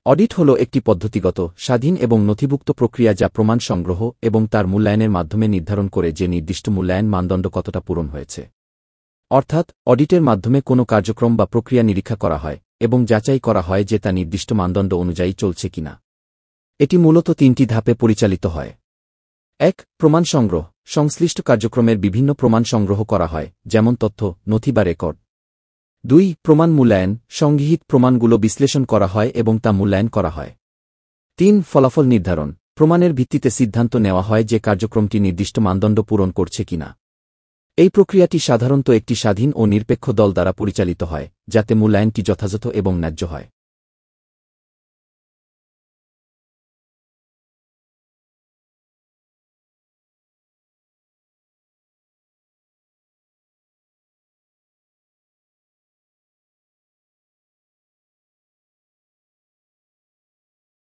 Audit হল একটি পদ্ধতিগত, স্বাধীন এবং নথিভুক্ত প্রক্রিয়া যা প্রমাণ সংগ্রহ এবং তার মূল্যায়নের মাধ্যমে নির্ধারণ করে যে নির্দিষ্ট মূল্যায়ন মানদণ্ড কতটা পূরণ হয়েছে। অর্থাৎ, অডিটের মাধ্যমে কোনো কার্যক্রম বা প্রক্রিয়া নিরীক্ষা করা হয় এবং যাচাই করা হয় যে তা নির্দিষ্ট মানদণ্ড অনুযায়ী চলছে কিনা। এটি মূলত 3টি ধাপে পরিচালিত হয়। 1. প্রমাণ সংগ্রহ। সংশ্লিষ্ট কার্যক্রমের বিভিন্ন প্রমাণ সংগ্রহ করা হয়, যেমন তথ্য, নথি বা রেকর্ড। 2. প্রমাণ মূল্যায়ন। সংগৃহীত প্রমাণগুলো বিশ্লেষণ করা হয় এবং তা মূল্যায়ন করা হয়। 3. ফলাফল নির্ধারণ। প্রমাণের ভিত্তিতে সিদ্ধান্ত নেওয়া হয় যে কার্যক্রমটি নির্দিষ্ট মানদণ্ড পূরণ করছে কিনা। এই প্রক্রিয়াটি সাধারণত একটি স্বাধীন ও নিরপেক্ষ দল দ্বারা পরিচালিত হয়, যাতে মূল্যায়নটি যথাযথ এবং ন্যায্য হয়।